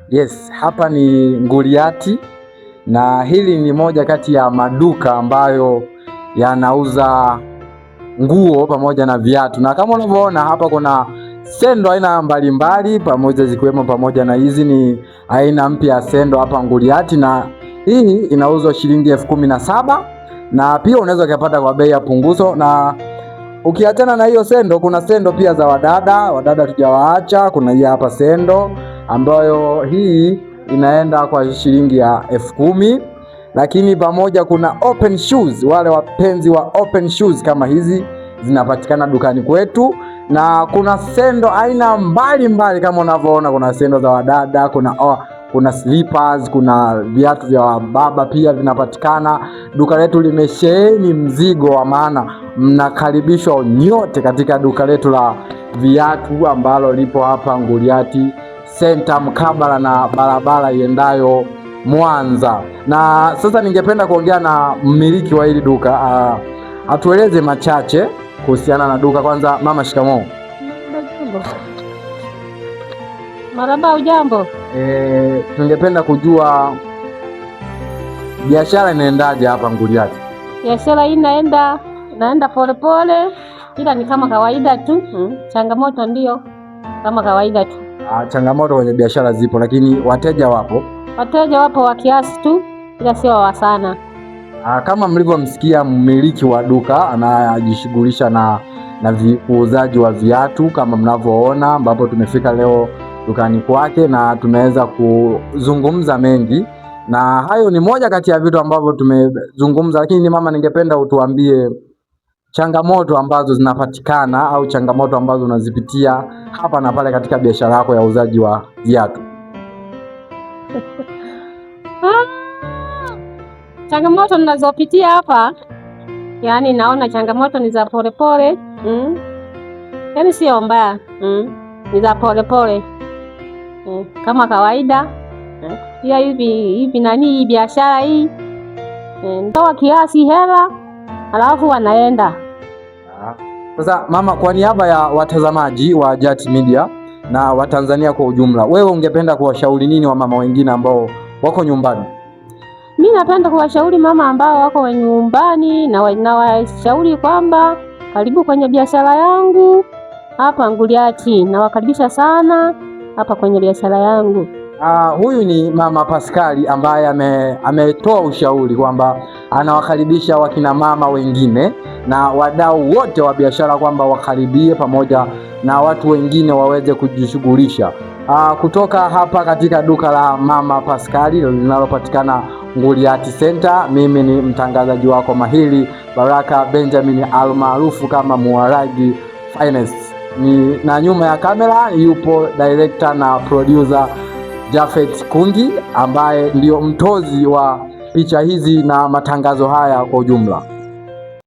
Yes, hapa ni Nguliati na hili ni moja kati ya maduka ambayo yanauza nguo pamoja na viatu, na kama unavyoona hapa kuna sendo aina mbalimbali pamoja zikiwemo pamoja na hizi ni aina mpya ya sendo hapa Nguliati, na hii inauzwa shilingi 17,000 na pia unaweza kupata kwa bei ya punguzo. Na ukiachana na hiyo sendo, kuna sendo pia za wadada tujawaacha. Kuna hii hapa sendo ambayo hii inaenda kwa shilingi ya 10,000, lakini pamoja kuna open shoes, wale wapenzi wa open shoes kama hizi zinapatikana dukani kwetu, na kuna sendo aina mbalimbali kama unavyoona. Kuna sendo za wadada, kuna slippers, kuna viatu vya baba pia vinapatikana. Duka letu limesheheni mzigo wa maana. Mnakaribishwa nyote katika duka letu la viatu ambalo lipo hapa Nguliati Center mkabala na barabara iendayo Mwanza. Na sasa ningependa kuongea na mmiliki wa hili duka, atueleze machache kuhusiana na duka. Kwanza mama, shikamoo. Marhaba, ujambo? Tungependa kujua biashara inaendaje hapa Nguliati? Biashara hii naenda polepole, ila ni kama kawaida tu. Changamoto ndio kama kawaida tu. Changamoto kwenye biashara zipo, lakini wateja wapo? Wateja wapo wa kiasi tu, ila sio wa sana. Kama mlivyomsikia mmiliki wa duka anajishughulisha na uuzaji wa viatu kama mnavyoona, ambapo tumefika leo dukani kwake na tumeweza kuzungumza mengi, na hayo ni moja kati ya vitu ambavyo tumezungumza. Lakini mama, ningependa utuambie changamoto ambazo zinapatikana au changamoto ambazo unazipitia hapa na pale katika biashara yako ya uuzaji wa viatu. Changamoto ninazopitia hapa, yaani naona changamoto ni za polepole, yaani sio mbaya, ni za polepole kama kawaida. Pia hivi hii biashara hii ndoa kiasi hela alafu wanaenda. Sasa mama, kwa niaba ya watazamaji wa Jati Media na Watanzania kwa ujumla, wewe ungependa kuwashauri nini wamama wengine ambao wako nyumbani? Mimi napenda kuwashauri mama ambao wako nyumbani na washauri kwamba karibu kwenye biashara yangu hapa Nguliati, na wakaribisha sana hapa kwenye biashara yangu. Huyu ni mama Paskali ambaye ametoa ushauri kwamba anawakaribisha wakina mama wengine na wadau wote wa biashara kwamba wakaribie pamoja na watu wengine waweze kujishughulisha. Kutoka hapa katika duka la mama Paskali linalopatikana Nguliati Center, mimi ni mtangazaji wako mahiri Baraka Benjamin almaarufu kama Muwaragi Finance. Na nyuma ya kamera yupo director na producer Jafet Kungi ambaye ndio mtozi wa picha hizi na matangazo haya kwa ujumla.